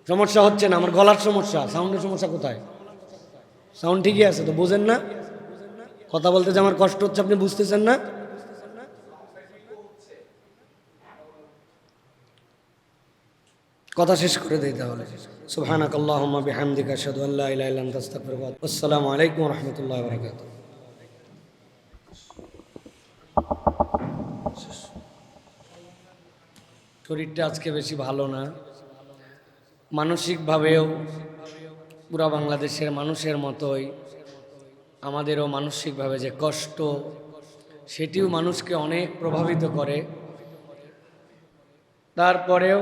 সমস্যা হচ্ছে না, আমার গলার সমস্যা, সাউন্ডের সমস্যা কোথায়? সাউন্ড ঠিকই আছে তো, বোঝেন না? কথা বলতে যে আমার কষ্ট হচ্ছে, আপনি বুঝতেছেন না? কথা শেষ করে দেই তাহলে। সুবহানাকাল্লাহুম্মা বিহামদিকা আশহাদু আল্লা ইলাহা ইল্লা আনতা আস্তাগফিরুকা ওয়া আতুবু ইলাইক। আসসালামু আলাইকুম ওয়া রাহমাতুল্লাহি ওয়া বারাকাতুহু। শরীরটা আজকে বেশি ভালো না, মানসিকভাবেও পুরা বাংলাদেশের মানুষের মতোই আমাদেরও মানসিকভাবে যে কষ্ট, সেটিও মানুষকে অনেক প্রভাবিত করে। তারপরেও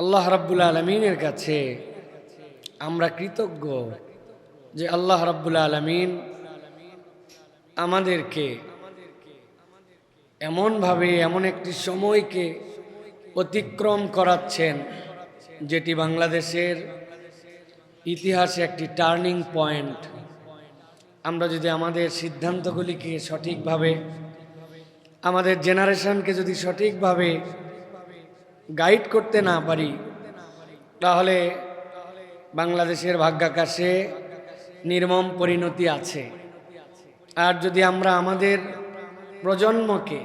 আল্লাহ রাব্বুল আলামিনের কাছে আমরা কৃতজ্ঞ যে আল্লাহ রাব্বুল আলামিন আমাদেরকে এমনভাবে এমন একটি সময়কে অতিক্রম করাচ্ছেন যেটি বাংলাদেশের ইতিহাসে একটি টার্নিং পয়েন্ট। আমরা যদি আমাদের সিদ্ধান্তগুলিকে সঠিকভাবে, আমাদের জেনারেশনকে যদি সঠিকভাবে গাইড করতে না পারি, তাহলে বাংলাদেশের ভাগ্যাকাশে নির্মম পরিণতি আছে। আর যদি আমরা আমাদের প্রজন্মকে,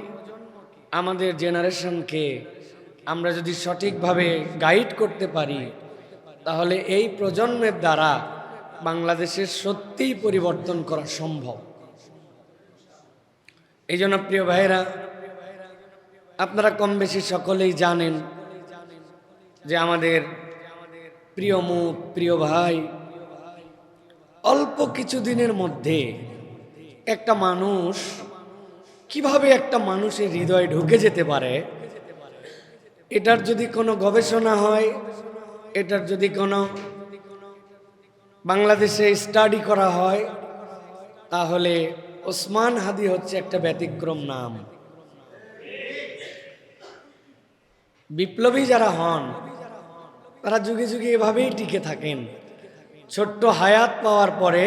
আমাদের জেনারেশনকে আমরা যদি সঠিকভাবে গাইড করতে পারি, তাহলে এই প্রজন্মের দ্বারা বাংলাদেশের সত্যিই পরিবর্তন করা সম্ভব। এই জন্য প্রিয় ভাইয়েরা, আপনারা কম বেশি সকলেই জানেন যে আমাদের প্রিয় মুখ, প্রিয় ভাই অল্প কিছুদিনের মধ্যে একটা মানুষ কিভাবে একটা মানুষের হৃদয়ে ঢুকে যেতে পারে, এটার যদি কোনো গবেষণা হয়, এটার যদি কোনো বাংলাদেশে স্টাডি করা হয়, তাহলে ওসমান হাদি হচ্ছে একটা ব্যতিক্রম নাম। বিপ্লবী যারা হন তারা যুগে যুগে এভাবেই টিকে থাকেন। ছোট্ট হায়াত পাওয়ার পরে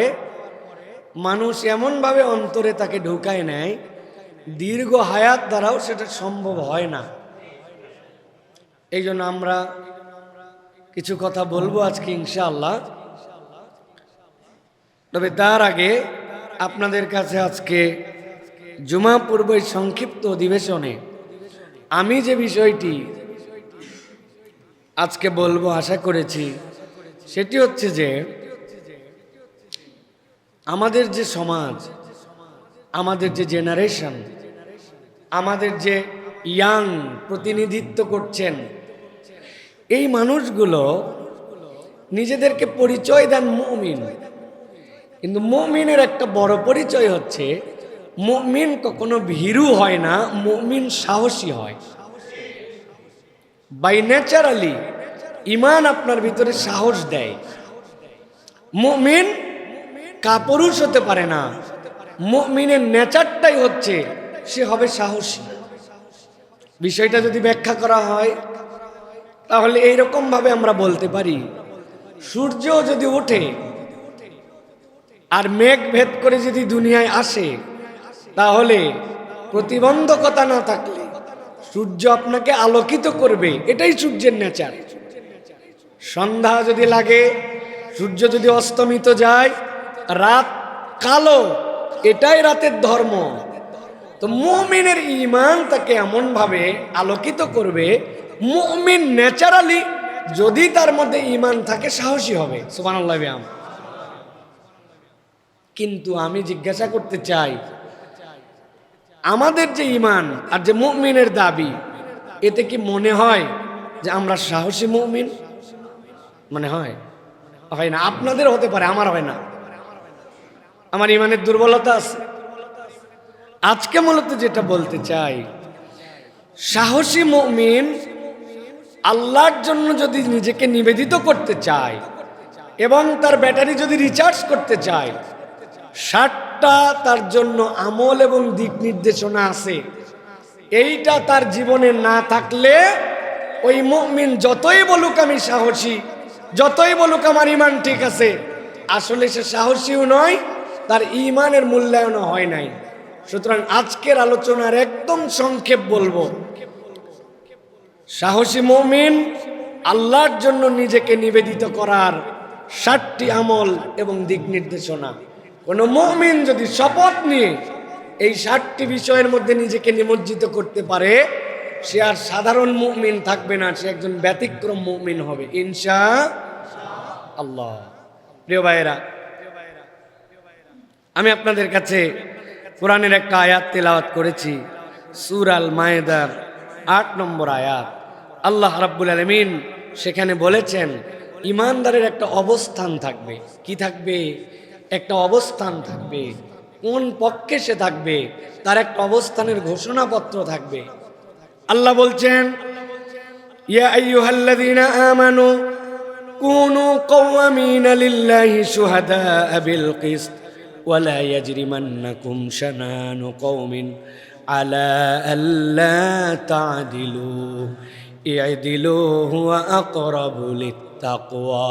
মানুষ এমনভাবে অন্তরে তাকে ঢুকায় নেয়, দীর্ঘ হায়াত দ্বারাও সেটা সম্ভব হয় না। এই জন্য আমরা কিছু কথা বলবো আজকে ইনশাআল্লাহ। তবে তার আগে আপনাদের কাছে আজকে জুমা পূর্বের সংক্ষিপ্ত অধিবেশনে আমি যে বিষয়টি আজকে বলবো আশা করেছি, সেটি হচ্ছে যে আমাদের যে সমাজ, আমাদের যে জেনারেশন, আমাদের যে ইয়াং প্রতিনিধিত্ব করছেন, এই মানুষগুলো নিজেদেরকে পরিচয় দেন মুমিন। কিন্তু মুমিনের একটা বড় পরিচয় হচ্ছে, মুমিন কখনো ভীরু হয় না, মুমিন সাহসী হয়। বাই ন্যাচারালি ঈমান আপনার ভিতরে সাহস দেয়। মুমিন কাপুরুষ হতে পারে না, মুমিনের নেচারটাই হচ্ছে সে হবে সাহসী। বিষয়টা যদি ব্যাখ্যা করা হয়, তাহলে এইরকম ভাবে আমরা বলতে পারি, সূর্য যদি ওঠে আর মেঘ ভেদ করে যদি দুনিয়ায় আসে, তাহলে প্রতিবন্ধকতা না থাকলে সূর্য আপনাকে আলোকিত করবে, এটাই সূর্যের নেচার। সন্ধ্যা যদি লাগে, সূর্য যদি অস্তমিত যায়, রাত কালো, এটাই রাতের ধর্ম। তো মুমিনের ঈমান তাকে এমন ভাবে আলোকিত করবে, মুমিন ন্যাচারালি যদি তার মধ্যে ঈমান থাকে সাহসী হবে। সুবহানাল্লাহ। কিন্তু আমি জিজ্ঞাসা করতে চাই, আমাদের যে ঈমান আর যে মুমিনের দাবি, এতে কি মনে হয় যে আমরা সাহসী মুমিন? মনে হয়? হয় না। আপনাদের হতে পারে, আমার হয় না। আমার ঈমানের দুর্বলতা আছে। আজকে মূলত যেটা বলতে চাই, সাহসী মুমিন আল্লাহর জন্য যদি নিজেকে নিবেদিত করতে চায় এবং তার ব্যাটারি যদি রিচার্জ করতে চায়, 60টা তার জন্য আমল এবং দিক নির্দেশনা আছে। এইটা তার জীবনে না থাকলে ওই মুমিন যতই বলুক আমি সাহসী, যতই বলুক আমার ঈমান ঠিক আছে, আসলে সে সাহসীও নয়, তার ঈমানের মূল্যায়নও হয় নাই। সুতরাং আজকের আলোচনার একদম সংক্ষেপ বলবো, সাহসী মুমিন আল্লাহর জন্য নিজেকে নিবেদিত করার 7টি আমল এবং দিক নির্দেশনা। কোন মুমিন যদি শপথ নিয়ে এই 7টি বিষয়ের মধ্যে নিজেকে নিমজ্জিত করতে পারে, সে আর সাধারণ মুমিন থাকবে না, সে একজন ব্যতিক্রম মুমিন হবে ইনশাআল্লাহ। প্রিয় ভাইয়েরা, আমি আপনাদের কাছে কোরআনের একটা আয়াত তেলাওয়াত করেছি, সূরা আল মায়েদার 8 নম্বর আয়াত। আল্লাহ রাব্বুল আলামিন সেখানে বলেছেন ইমানদারের একটা অবস্থান থাকবে। কি থাকবে? একটা অবস্থান থাকবে। কোন পক্ষে সে থাকবে তার একটা অবস্থানের ঘোষণাপত্র থাকবে। আল্লাহ বলছেন, ইয়া আইয়ুহাল্লাযীনা আমানু কুনু কওয়ামিনা লিল্লাহি শুহাদাআ বিল কিসত ওয়া লা ইয়াজরিমান্নাকুম শানানু কওমিন আলা আল্লা তা'দিলু ই'দিলু হুয়া আকরাবু লিত্তাকওয়া।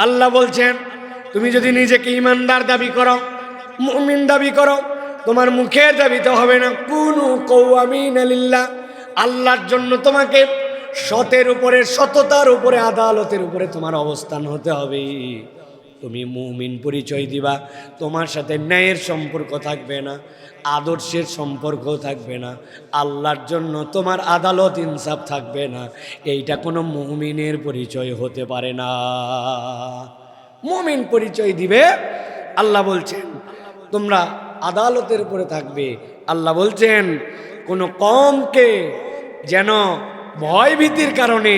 আল্লাহ বলছেন, তুমি যদি নিজেকে ঈমানদার দাবি করো, মুমিন দাবি করো, তোমার মুখের দাবিতে হবে না। কুনু কওয়ামিনা লিল্লাহ, আল্লাহর জন্য তোমাকে সতের উপরে, সততার উপরে, আদালতের উপরে তোমার অবস্থান হতে হবে। তুমি মুমিন পরিচয় দিবা, তোমার সাথে ন্যায়ের সম্পর্ক থাকবে না, আদর্শের সম্পর্ক থাকবে না, আল্লাহর জন্য তোমার আদালত ইনসাফ থাকবে না। এইটা কোনো মুমিনের পরিচয় হতে পারে না। মুমিন পরিচয় দিবে, আল্লাহ বলছেন তোমরা আদালতের উপরে থাকবে। আল্লাহ বলছেন কোনো কওমকে যেন ভয় ভীতির কারণে,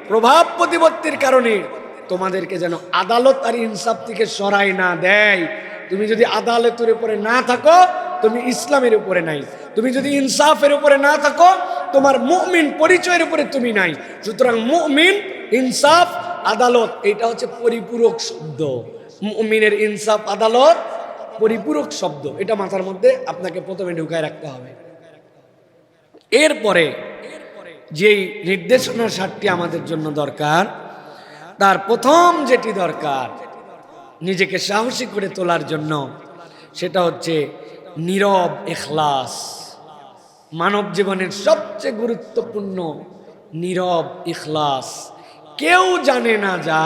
প্রভাব প্রতিপত্তির কারণে তোমাদেরকে যেন আদালত আর ইনসাফ থেকে সরাই না দেয়। তুমি যদি আদালতের উপরে না থাকো, তুমি ইসলামের উপরে নাই। তুমি যদি ইনসাফের উপরে না থাকো, তোমার মুমিন পরিচয়ের উপরে তুমি নাই। সুতরাং মুমিন, ইনসাফ, আদালত, এটা হচ্ছে পরিপূরক শব্দ। মুমিনের ইনসাফ, আদালত পরিপূরক শব্দ। এটা মাথার মধ্যে আপনাকে প্রথমে ঢুকায় রাখতে হবে। এরপরে যেই নির্দেশনা 7টি আমাদের জন্য দরকার, তার প্রথম যেটি দরকার নিজেকে সাহসী করে তোলার জন্য, সেটা হচ্ছে নীরব ইখলাস। মানব জীবনের সবচেয়ে গুরুত্বপূর্ণ নীরব ইখলাস। কেউ জানে না যা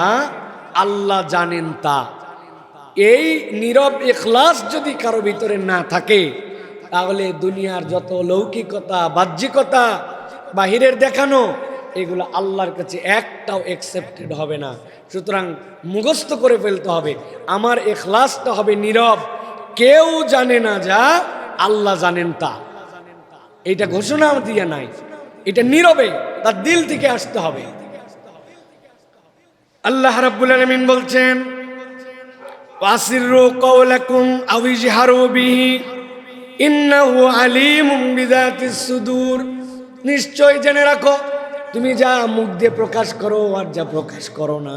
আল্লাহ জানেন তা। এই নীরব ইখলাস যদি কারো ভিতরে না থাকে, তাহলে দুনিয়ার যত লৌকিকতা, বাহ্যিকতা, বাহিরের দেখানো, এগুলো আল্লাহর কাছে একটাও অ্যাকসেপ্টেড হবে না। সুতরাং মুখস্থ করে ফেলতে হবে, আমার ইখলাসটা হবে নীরব। কেউ জানে না যা আল্লাহ জানেন তা। এটা ঘোষণা দিয়ে নাই, এটা নীরবে তার দিল থেকে আসতে হবে। আল্লাহ রাব্বুল আলামিন বলছেন, ওয়াসিররু কাওলাকুম আও ইজহারু বিহি ইন্নাহু আলিমুম বিযাতিস সুদূর। নিশ্চয় জেনে রাখো, তুমি যা মুখ দিয়ে প্রকাশ করো আর যা প্রকাশ করো না,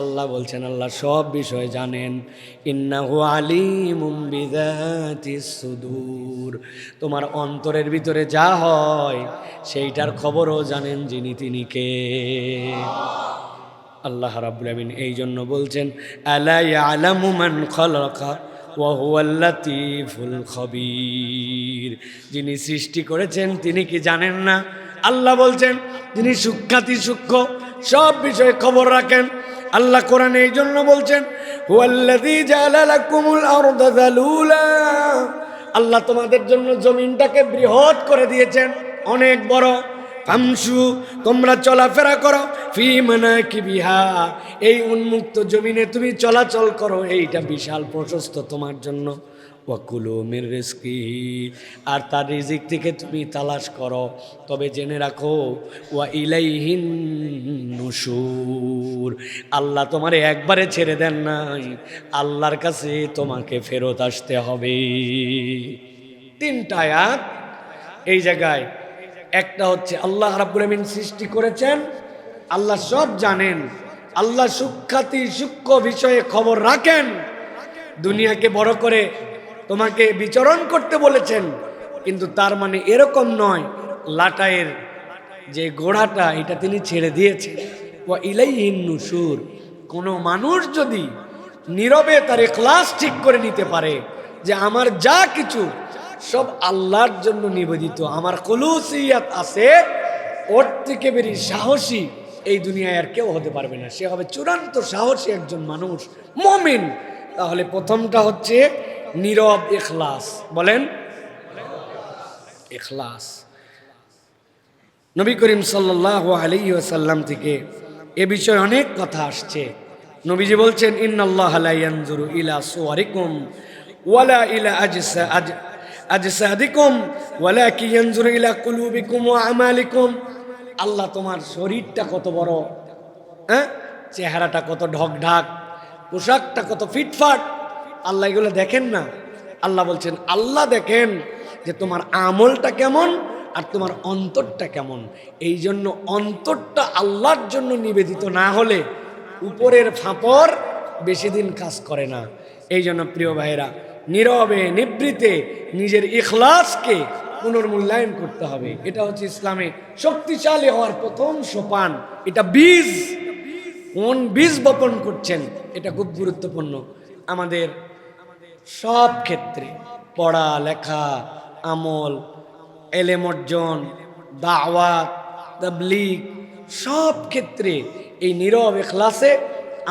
আল্লাহ বলছেন আল্লাহ সব বিষয় জানেন। ইন্নাহু আলিমুম বিযাতিস সুদূর, তোমার অন্তরের ভিতরে যা হয় সেইটার খবরও জানেন যিনি, তিনি কে? আল্লাহ রাব্বুল আমিন এই জন্য বলছেন, আলা ইয়ালামু মান খালাকা ওয়া হুয়াল লাতীফুল খবীর। যিনি সৃষ্টি করেছেন তিনি কি জানেন না? আল্লাহ বলছেন যিনি সূক্ষ্মাতি সূক্ষ্ম সব বিষয়ে খবর রাখেন। আল্লাহ কোরআনে এই জন্য বলছেন, হুয়াল্লাযী জাআলা লাকুমুল আরদা যালুলা, আল্লাহ তোমাদের জন্য জমিনটাকে বৃহৎ করে দিয়েছেন, অনেক বড়। ফামশু, তোমরা চলাফেরা করো, ফি মানাকিবিহা, এই উন্মুক্ত জমিনে তুমি চলাচল করো, এইটা বিশাল প্রশস্ত তোমার জন্য। ওয়াকুলু মির রিজকিহি, আর তার রিজিক থেকে তুমি তালাশ করো। তবে জেনে রাখো, ওয়া ইলাইহিন নুশুর, আল্লাহ তোমারে একবারে ছেড়ে দেন নাই, আল্লাহর কাছে তোমাকে ফেরত আসতে হবে। 3টা আয়াত এই জায়গায়। একটা হচ্ছে আল্লাহ রাব্বুল আমিন সৃষ্টি করেছেন, আল্লাহ সব জানেন, আল্লাহ সূক্ষ্মাতি সূক্ষ্ম বিষয়ে খবর রাখেন। দুনিয়াকে বড় করে তোমাকে বিচরণ করতে বলেছেন, কিন্তু তার মানে এরকম নয় লাটাইয়ের যে গোড়াটা এটা তিনি ছেড়ে দিয়েছেন। ওয়া ইলাইহিন নুশুর, কোনো মানুষ যদি নীরবে তার ইখলাস ঠিক করে নিতে পারে যে আমার যা কিছু সব আল্লাহর জন্য নিবেদিত, আমার খুলুসিয়াত আছে, ওর থেকে বেশি সাহসী এই দুনিয়ায় আর কেউ হতে পারবে না। সে হবে চূড়ান্ত সাহসী একজন মানুষ, মুমিন। তাহলে প্রথমটা হচ্ছে নীরব ইখলাস। বলেন ইখলাস। নবী করিম সাল্লাল্লাহু আলাইহি ওয়াসাল্লাম থেকে এ বিষয়ে অনেক কথা আসছে। নবীজি বলছেন, ইন্নাল্লাহা লা ইয়ানজুরু ইলা সুওয়ারিকুম ওয়ালা ইলা আজসাদিকুম ওয়ালাকিন ইয়ানজুরু ইলা কুলুবিকুম ওয়া আমালিকুম। আল্লাহ তোমার শরীরটা কত বড়, চেহারাটা কত ঢকঢাক, পোশাকটা কত ফিটফাট, আল্লাহ এগুলো দেখেন না। আল্লাহ বলছেন, আল্লাহ দেখেন যে তোমার আমলটা কেমন আর তোমার অন্তরটা কেমন। এই জন্য অন্তরটা আল্লাহর জন্য নিবেদিত না হলে উপরের ফাঁপড় বেশি দিন কাজ করে না। এই জন্য প্রিয় ভাইরা, নীরবে নিবৃতে নিজের ইখলাসকে পুনর্মূল্যায়ন করতে হবে। এটা হচ্ছে ইসলামে শক্তিশালী হওয়ার প্রথম সোপান। এটা বীজ, কোন বীজ বপন করছেন এটা খুব গুরুত্বপূর্ণ। আমাদের সব ক্ষেত্রে, পড়া লেখা, আমল, এলেম অর্জন, দাওয়াত, তাবলীগ, সব ক্ষেত্রে এই নীরব ইখলাসে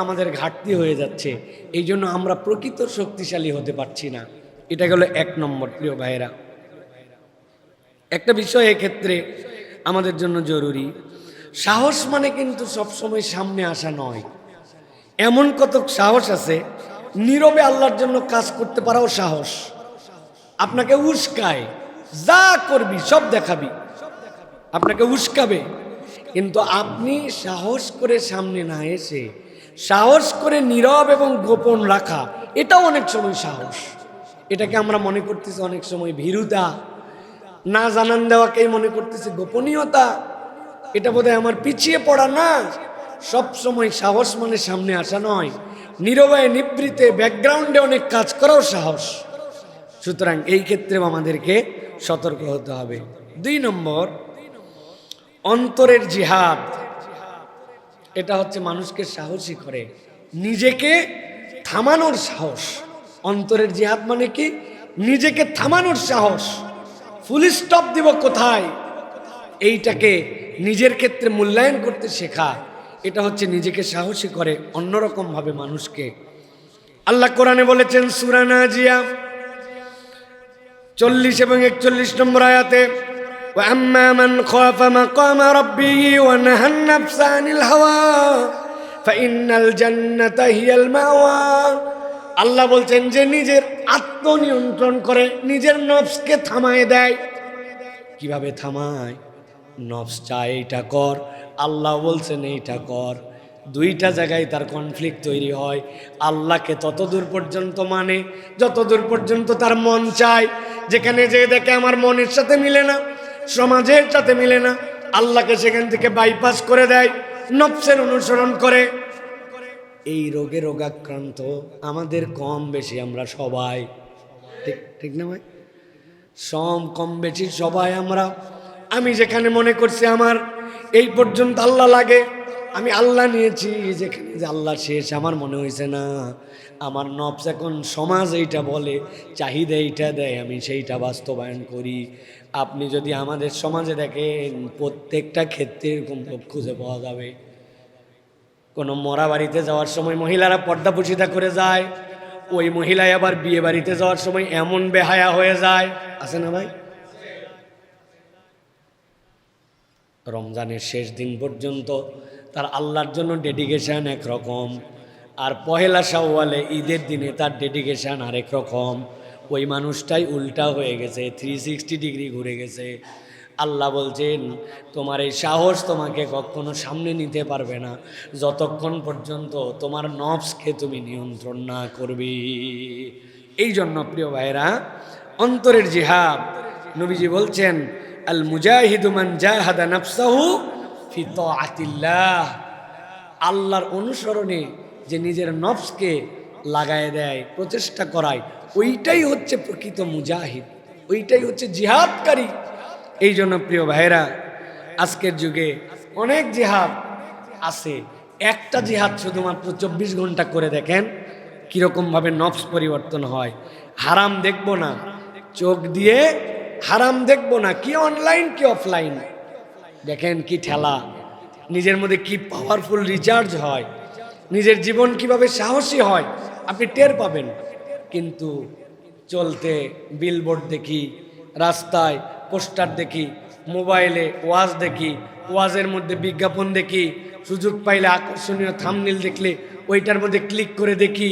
আমাদের ঘাটতি হয়ে যাচ্ছে। এই জন্য আমরা প্রকৃত শক্তিশালী হতে পারছি না। এটা গেল এক নম্বর। প্রিয় ভাইয়েরা, একটা বিষয় এক্ষেত্রে আমাদের জন্য জরুরি, সাহস মানে কিন্তু সবসময় সামনে আসা নয়। এমন কত সাহস আছে নীরবে আল্লাহর জন্য কাজ করতে পারাও সাহস। আপনাকে উস্কায়, যা করবি সব দেখাবি, আপনাকে উস্কাবে, কিন্তু আপনি সাহস করে সামনে না এসে সাহস করে নীরব এবং গোপন রাখা, এটাও অনেক সময় সাহস। এটাকে আমরা মনে করতেছি অনেক সময় ভীরুতা, না জানান দেওয়াকেই মনে করতেছি গোপনীয়তা। এটা বোধহয় আমার পিছিয়ে পড়া না। সব সময় সাহস মানে সামনে আসা নয়, নীরবে নিবৃতে ব্যাকগ্রাউন্ডে অনেক কাজ করাও সাহস। সুতরাং এই ক্ষেত্রেও আমাদেরকে সতর্ক হতে হবে। 2 নম্বর, অন্তরের জিহাদ। এটা হচ্ছে মানুষকে সাহসী করে, নিজেকে থামানোর সাহস। অন্তরের জিহাদ মানে কি? নিজেকে থামানোর সাহস। ফুল স্টপ দিব কোথায়, এইটাকে নিজের ক্ষেত্রে মূল্যায়ন করতে শেখা। এটা হচ্ছে নিজেকে সাহসী করে অন্যরকম ভাবে মানুষকে। আল্লাহ কোরআনে বলেছেন সূরা নাজিয়া 40 এবং 41 নম্বর আয়াতে, وَأَمَّا مَنْ خَافَ مَقَامَ رَبِّهِ وَنَهَى النَّفْسَ عَنِ الْهَوَى فَإِنَّ الْجَنَّةَ هِيَ الْمَأْوَى। আল্লাহ বলছেন যে নিজের আত্মনিয়ন্ত্রণ করে, নিজের নফসকে থামায় দেয়। কিভাবে থামায়? নফস চায় এইটা কর, আল্লাহ বলছেন এইটা কর। দুইটা জায়গায় তার কনফ্লিক্ট তৈরি হয়। আল্লাহকে ততদূর পর্যন্ত মানে যতদূর পর্যন্ত তার মন চায়। যেখানে যে দেখে আমার মনের সাথে মিলে না, সমাজের সাথে মিলে না, আল্লাহকে সেখান থেকে বাইপাস করে দেয়, নফসের অনুসরণ করে। এই রোগে রোগাক্রান্ত আমাদের কম বেশি আমরা সবাই, ঠিক ঠিক না ভাই? কম বেশি সবাই আমরা। আমি যেখানে মনে করছি আমার এই পর্যন্ত আল্লাহ লাগে, আমি আল্লাহ নিয়েছি, যেখানে যে আল্লাহ শেষ আমার মনে হয়েছে না। আমার নফস এখন সমাজ এইটা বলে, চাহিদা এইটা দেয়, আমি সেইটা বাস্তবায়ন করি। আপনি যদি আমাদের সমাজে দেখেন, প্রত্যেকটা ক্ষেত্রে এরকম লোক খুঁজে পাওয়া যাবে। কোনো মরা বাড়িতে যাওয়ার সময় মহিলারা পর্দাপুশিতা করে যায়, ওই মহিলাই আবার বিয়ে বাড়িতে যাওয়ার সময় এমন বেহায়া হয়ে যায়, আছে না ভাই? রমজানের শেষ দিন পর্যন্ত তার আল্লাহর জন্য ডেডিকেশান একরকম, আর পহেলা শাওয়ালে ঈদের দিনে তার ডেডিকেশান আরেক রকম। ওই মানুষটাই উল্টা হয়ে গেছে, 360 ডিগ্রি ঘুরে গেছে। আল্লাহ বলছেন তোমার এই সাহস তোমাকে কখনো সামনে নিতে পারবে না যতক্ষণ পর্যন্ত তোমার নফসকে তুমি নিয়ন্ত্রণ না করবে। এই জন্য প্রিয় ভাইরা, অন্তরের জিহাদ, নবীজি বলছেন আল মুজাহিদু মান জাহাদা নাফসাহু ফি তাআতিল্লাহ। আল্লাহর অনুসরণে যে নিজের নফসকে লাগায় দেয়, প্রচেষ্টা করায়, ওইটাই হচ্ছে প্রকৃত মুজাহিদ, ওইটাই হচ্ছে জিহাদকারী। এই জন্য প্রিয় ভাইরা, আজকের যুগে অনেক জিহাদ আছে। একটা জিহাদ শুধুমাত্র 24 ঘন্টা করে দেখেন কীরকমভাবে নফস পরিবর্তন হয়। হারাম দেখবো না, চোখ দিয়ে হারাম দেখবো না, কি অনলাইন কি অফলাইন, দেখেন কি ঠেলা, নিজের মধ্যে কি পাওয়ারফুল রিচার্জ হয়, নিজের জীবন কিভাবে সাহসী হয় আপনি টের পাবেন। কিন্তু চলতে বিলবোর্ড দেখি, রাস্তায় পোস্টার দেখি, মোবাইলে ওয়াজ দেখি, ওয়াজের মধ্যে বিজ্ঞাপন দেখি, সুযোগ পাইলে আকর্ষণীয় থাম্বনেল দেখলে ওইটার মধ্যে ক্লিক করে দেখি,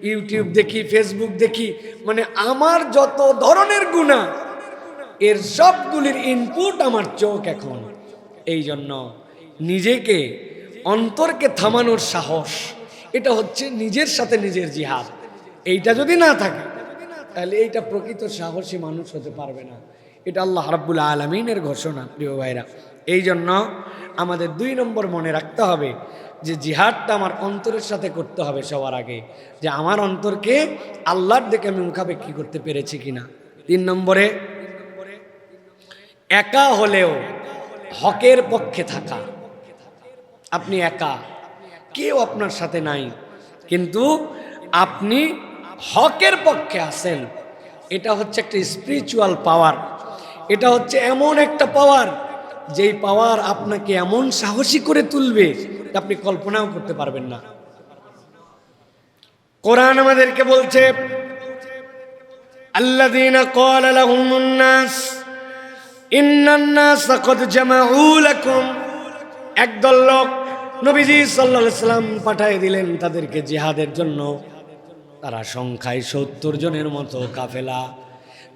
ইউটিউব দেখি, ফেসবুক দেখি, মানে আমার যত ধরনের গুনাহ এর সবগুলির ইনপুট আমার চোখ এখন। এই জন্য নিজেকে, অন্তরকে থামানোর সাহস, এটা হচ্ছে নিজের সাথে নিজের জিহাদ। এইটা যদি না থাকে তাহলে এইটা প্রকৃত সাহসী মানুষ হতে পারবে না। এটা আল্লাহ রাব্বুল আলামিনের ঘোষণা প্রিয় ভাইরা। এই জন্য আমাদের 2 নম্বর মনে রাখতে হবে যে জিহাদটা আমার অন্তরের সাথে করতে হবে সবার আগে, যে আমার অন্তরকে আল্লাহর দিকে আমি মুখাপেক্ষী করতে পেরেছি কিনা। 3 নম্বরে একা হলেও হকের পক্ষে থাকা। আপনি একা, কেউ আপনার সাথে নাই, কিন্তু আপনি হকের পক্ষে আছেন। এটা হচ্ছে একটা স্পিরিচুয়াল পাওয়ার। এটা হচ্ছে এমন একটা পাওয়ার, যেই পাওয়ার আপনাকে এমন সাহসী করে তুলবে আপনি কল্পনাও করতে পারবেন না। কোরআন আমাদেরকে বলছে, আল্লাযীনা ক্বালা লাহুমুন নাস ইন্নান নাসা ক্বাদ জামাউ লাকুম। একদল লোক নবীজি সাল্লাল্লাহু আলাইহি সাল্লাম পাঠিয়ে দিলেন তাদেরকে জিহাদের জন্য। তারা সংখ্যায় 70 জনের মতো কাফেলা।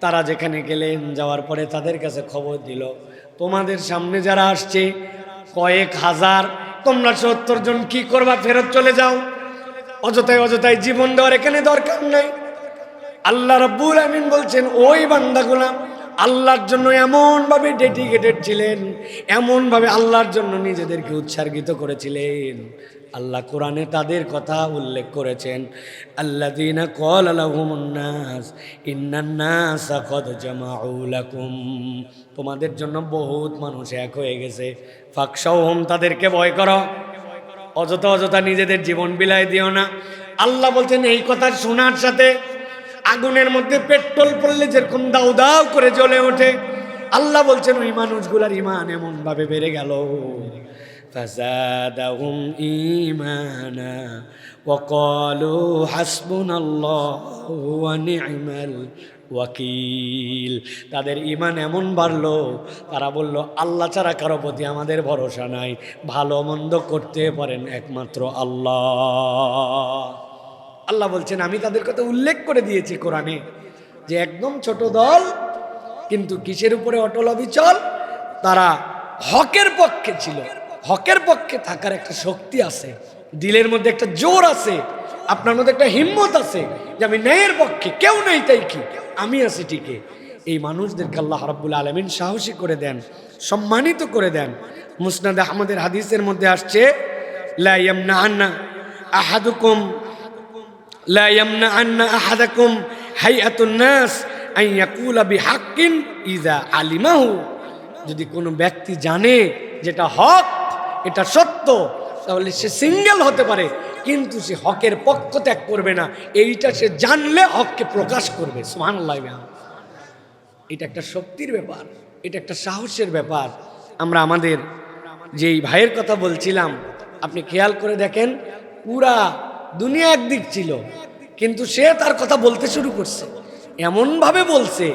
তারা যেখানে গেলেন, যাওয়ার পরে তাদের কাছে খবর দিল, তোমাদের সামনে যারা আসছে কয়েক হাজার, তোমরা 70 জন কি করবা? ফেরত চলে যাও, অযথায় অযথায় জীবন দেওয়ার এখানে দরকার নাই। আল্লাহ রাব্বুল আমিন বলছেন ওই বান্দাগুলা আল্লাহর জন্য এমনভাবে ডেডিকেটেড ছিলেন, এমনভাবে আল্লাহর জন্য নিজেদেরকে উৎসর্গিত করেছিলেন। আল্লাহ কোরআনে তাদের কথা উল্লেখ করেছেন, আল্লাযীনা ক্বালা লাহুমুন নাস ইন্নান নাসা ক্বাদ জামাউ লাকুম। তোমাদের জন্য বহুত মানুষ এক হয়ে গেছে, ফাখশাউহুম, তাদেরকে ভয় করো, অযথা অযথা নিজেদের জীবন বিলায় দিও না। আল্লাহ বলছেন এই কথা শোনার সাথে আগুনের মধ্যে পেট্রোল পড়লে যেরকম দাউ দাউ করে জ্বলে ওঠে, আল্লাহ বলছেন ওই মানুষগুলার ঈমান এমন ভাবে বেড়ে গেল, ফাযাদাহুম ঈমানা ওয়া ক্বালু হাসবুনাল্লাহু ওয়া নি'মাল ওয়াকিল। তাদের ঈমান এমন বাড়লো, তারা বলল আল্লাহ ছাড়া কারো প্রতি আমাদের ভরসা নাই, ভালো মন্দ করতে পারেন একমাত্র আল্লাহ। আল্লাহ বলছেন আমি তাদের কথা উল্লেখ করে দিয়েছি কোরআনে, যে একদম ছোট দল, কিন্তু কিসের উপরে অটল অবিচল? তারা হকের পক্ষে ছিল। হকের পক্ষে থাকার একটা শক্তি আছে, দিলের মধ্যে একটা জোর আছে, আপনার মধ্যে একটা হিম্মত আছে যে আমি ন্যায়ের পক্ষে, কেউ নেই তাই কি, আমি আছি টিকে। এই মানুষদেরকে আল্লাহ রাব্বুল আলামিন সাহসী করে দেন, সম্মানিত করে দেন। মুসনাদ আহমদের হাদিসের মধ্যে আসছে, লা ইয়ামনাআন্না আহাদুকুম লা ইয়ামনাআন্না আহাদাকুম হাইয়াতুন নাস আন ইয়াকুলা বিহাক্কিন ইযা আলিমাহু। যদি কোনো ব্যক্তি জানে যেটা হক, এটা সত্য, তাহলে সে সিঙ্গেল হতে পারে, কিন্তু সে হকের পক্ষ ত্যাগ করবে না। এইটা সে জানলে হককে প্রকাশ করবে। সুবহানাল্লাহ। এটা একটা শক্তির ব্যাপার, এটা একটা সাহসের ব্যাপার। আমরা আমাদের যেই ভাইয়ের কথা বলছিলাম, আপনি খেয়াল করে দেখেন, পুরা দুনিয়া একদিক ছিল, কিন্তু সে তার কথা বলতে শুরু করছে, এমনভাবে বলছে,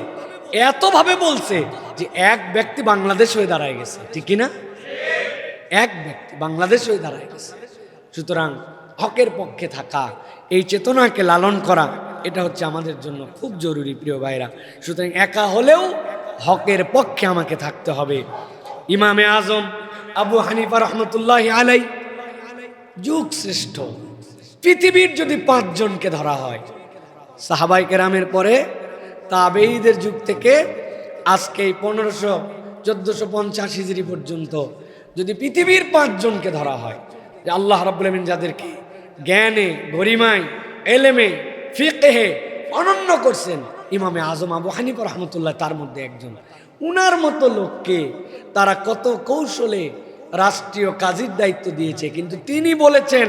এতভাবে বলছে যে এক ব্যক্তি বাংলাদেশ হয়ে দাঁড়ায় গেছে, ঠিক কিনা? এক ব্যক্তি বাংলাদেশ হয়ে দাঁড়ায় গেছে। সুতরাং হকের পক্ষে থাকা, এই চেতনাকে লালন করা, এটা হচ্ছে আমাদের জন্য খুব জরুরি প্রিয় ভাইরা। সুতরাং একা হলেও হকের পক্ষে আমাকে থাকতে হবে। ইমামে আজম আবু হানিফা রহমতুল্লাহি আলাই, যুগ শ্রেষ্ঠ। পৃথিবীর যদি 5 জনকে ধরা হয়, সাহাবায়ে কেরামের পরে তাবেঈদের যুগ থেকে আজকে 1450 হিজরি পর্যন্ত যদি পৃথিবীর 5 জনকে ধরা হয়, যে আল্লাহ রাব্বুল আমিন যাদেরকে জ্ঞানে, গরিমায়, এলেমে, ফিকহে অনন্য করছেন, ইমামে আজম আবু হানিফা রহমতুল্লাহ তার মধ্যে একজন। উনার মতো লোককে তারা কত কৌশলে রাষ্ট্রীয় কাজীর দায়িত্ব দিয়েছে, কিন্তু তিনি বলেছেন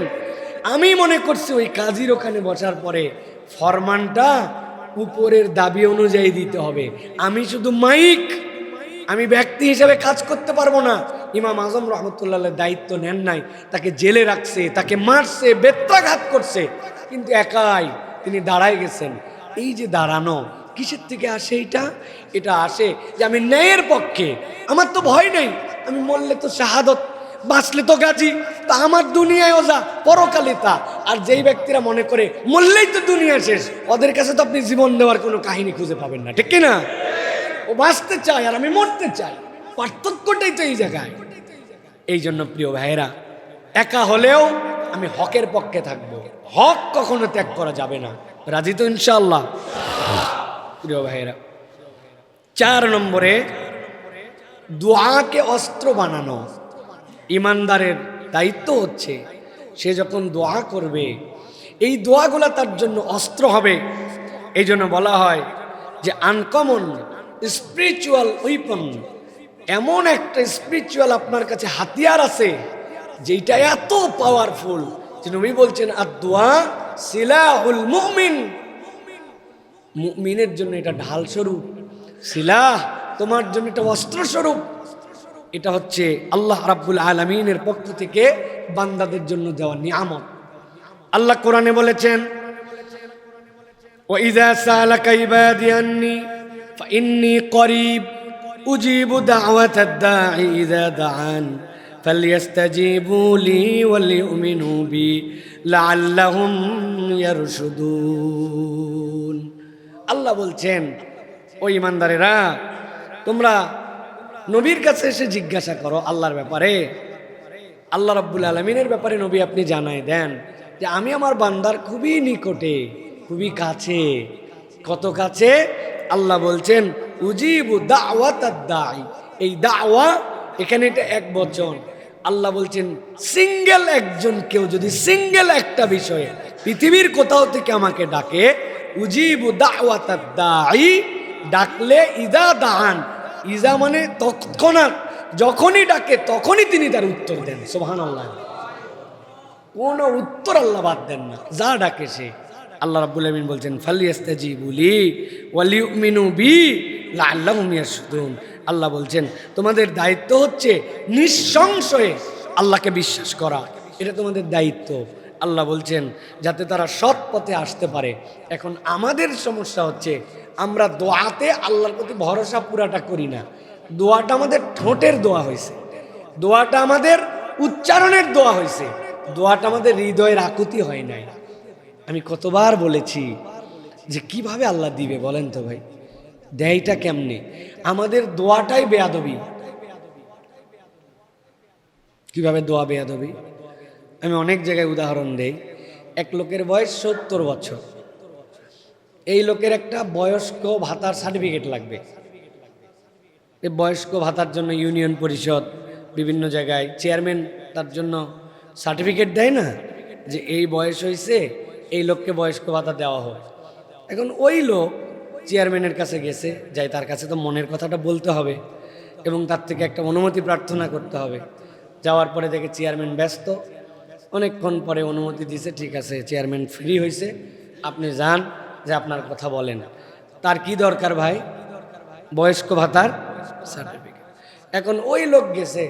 আমি মনে করছি ওই কাজীর ওখানে বসার পরে ফরমানটা উপরের দাবি অনুযায়ী দিতে হবে, আমি শুধু মাইক, আমি ব্যক্তি হিসেবে কাজ করতে পারবো না, ইমাম আজম রহমতুল্লাহ দায়িত্ব নেন নাই, তাকে জেলে রাখছে, তাকে মারছে, বেত্রাঘাত করছে, কিন্তু একাই তিনি দাঁড়ায় গেছেন। এই যে দাঁড়ানো কিসের থেকে আসে? এটা আসে যে আমি ন্যায়ের পক্ষে, আমার তো ভয় নেই, আমি মরলে তো শাহাদত, বাঁচলে তো গাজী, তা আমার দুনিয়ায় ওজা, পরকালে তা। আর যেই ব্যক্তিরা মনে করে মরলেই তো দুনিয়া শেষ, ওদের কাছে তো আপনি জীবন দেওয়ার কোনো কাহিনী খুঁজে পাবেন না, ঠিক কিনা? ও বাঁচতে চায় আর আমি মরতে চাই, পার্থক্যটাই তো এই জায়গায়। এই জন্য প্রিয় ভাইয়েরা, একা হলেও আমি হকের পক্ষে থাকবো, হক কখনো ত্যাগ করা যাবে না। রাজি তো ইনশাআল্লাহ? প্রিয় ভাইয়েরা, 4 নম্বরে দোয়াকে অস্ত্র বানানো। ইমানদারের দায়িত্ব হচ্ছে সে যখন দোয়া করবে, এই দোয়াগুলা তার জন্য অস্ত্র হবে। এই জন্য বলা হয় যে আনকমন স্পিরিচুয়াল উইপন, এমন একটা স্পিরিচুয়াল আপনার কাছে হাতিয়ার আছে যেটা এত পাওয়ারফুল যে নবী বলছেন আদ-দুআ সিলাহুল মুমিন, মুমিনের জন্য এটা ঢাল স্বরূপ, সিলাহ তোমার জন্য এটা অস্ত্র স্বরূপ। এটা হচ্ছে আল্লাহ রাব্বুল আলামিনের পক্ষ থেকে বান্দাদের জন্য দেওয়া নিয়ামত। আল্লাহ কোরআনে বলেছেন ওয়াইযা সালাকা ইবাদি আন্নী ফাইন্নী করিব উজিবু দাওয়াতাদ দাঈ ইযা দাআন ফালইস্তাজিবু লি ওয়ালিউমিনু বি লাআল্লাহুম ইয়ারশুদুন। আল্লাহ বলছেন, ও ইমানদারেরা, তোমরা নবীর কাছে এসে জিজ্ঞাসা করো আল্লাহর ব্যাপারে, আল্লাহ রাব্বুল আলামিনের ব্যাপারে নবী আপনি জানাই দেন যে আমি আমার বান্দার খুবই নিকটে, খুবই কাছে। কত কাছে? আল্লাহ বলছেন উজিবু দাওয়াতাদ দাঈ। এই দাওয়া এখানে এটা এক বচন। আল্লাহ বলছেন সিঙ্গেল একজন কেউ যদি সিঙ্গেল একটা বিষয়ে পৃথিবীর কোথাও থেকে আমাকে ডাকে, উজিবু দাওয়াতাদ দাঈ, ডাকলে ইদা দাআন, ইজা মানে তৎক্ষণাৎ, যখনই ডাকে তখনই তিনি তার উত্তর দেন। সুবহানাল্লাহ, কোনো উত্তর আল্লাহ বাদ দেন না, যা ডাকে সে। আল্লাহ রাব্বুল আলামিন বলছেন ফালইস্তাজিবু লি ওয়ালিউমিনু বি লাআল্লাহুম ইয়ারশুদুন। আল্লাহ বলছেন তোমাদের দায়িত্ব হচ্ছে নিঃসংশয়ে আল্লাহকে বিশ্বাস করা, এটা তোমাদের দায়িত্ব। আল্লাহ বলছেন যাতে তারা সৎ পথে আসতে পারে। এখন আমাদের সমস্যা হচ্ছে আমরা দোয়াতে আল্লাহর প্রতি ভরসা পুরাটা করি না। দোয়াটা আমাদের ঠোঁটের দোয়া হয়েছে, দোয়াটা আমাদের উচ্চারণের দোয়া হয়েছে, দোয়াটা আমাদের হৃদয়ের আকুতি হয় নাই। আমি কতবার বলেছি যে কিভাবে আল্লাহ দিবে বলেন তো ভাই, দেয়টা কেমনে? আমাদের দোয়াটাই বেয়াদবি। কিভাবে দোয়া বেয়াদবি? আমি অনেক জায়গায় উদাহরণ দেই। এক লোকের বয়স 70 বছর, এই লোকের একটা বয়স্ক ভাতার সার্টিফিকেট লাগবে। এই বয়স্ক ভাতার জন্য ইউনিয়ন পরিষদ বিভিন্ন জায়গায় চেয়ারম্যান তার জন্য সার্টিফিকেট দেয় না, যে এই বয়স হয়েছে, এই লোককে বয়স্ক ভাতা দেওয়া হয়। এখন ওই লোক চেয়ারম্যানের কাছে গেছে, যাই তার কাছে তো মনের কথাটা বলতে হবে এবং তার থেকে একটা অনুমতি প্রার্থনা করতে হবে। যাওয়ার পরে দেখে চেয়ারম্যান ব্যস্ত, অনেকক্ষণ পরে অনুমতি দিছে, ঠিক আছে চেয়ারম্যান ফ্রি হয়েছে, আপনি যান, যে আপনার কথা বলেন। তার কি দরকার ভাই? বয়স্ক ভাতার সার্টিফিকেট। এখন ওই লোক গেছে,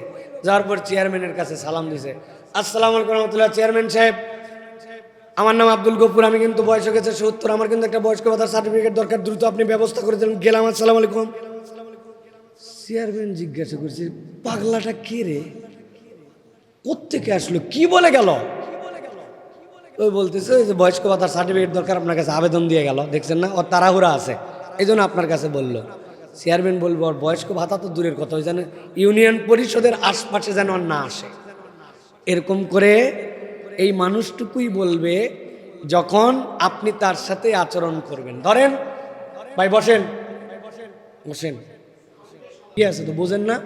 যাওয়ার পর চেয়ারম্যানের কাছে সালাম দিছে, আসসালামু আলাইকুম রহমতুল্লাহ, চেয়ারম্যান সাহেব আমার নাম আব্দুল গফুর, আমি কিন্তু বয়স হয়ে গেছে 70, আমার কিন্তু একটা বয়স্ক ভাতার সার্টিফিকেট দরকার, দ্রুত আপনি ব্যবস্থা করে দেন। গেলাম, আসসালামু আলাইকুম। চেয়ারম্যান জিজ্ঞাসা করছে পাগলাটা কে রে, কোত্থেকে আসলো, কি বলে গেল? ওই বলতেছে যে বয়স্ক ভাতার সার্টিফিকেট দরকার, আপনার কাছে আবেদন দিয়ে গেল, দেখছেন না ওর তাড়াহুড়া আছে, এই জন্য আপনার কাছে বললো। চেয়ারম্যান বলবো ওর বয়স্ক ভাতা তো দূরের কথা, ওই যেন ইউনিয়ন পরিষদের আশপাশে যেন আর না আসে। এরকম করে এই মানুষটুকুই বলবে যখন আপনি তার সাথে আচরণ করবেন। ধরেন ভাই বসেন, বসেন, কি আছে তো বোঝেন না?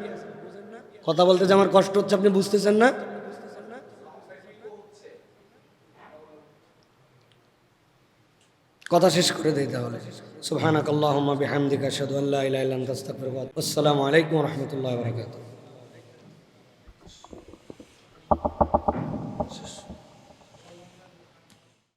কথা বলতে যে আমার কষ্ট হচ্ছে আপনি বুঝতেছেন না? কথা শেষ করে দিই তাহলে। সুবহানাকাল্লাহুম্মা বিহামদিকা আশহাদু আল্লা ইলাহা ইল্লা আনতা আস্তাগফিরুকা ওয়া আতুবু ইলাইক। আসসালামু আলাইকুম ওয়া রাহমাতুল্লাহি ওয়া বারাকাতুহু।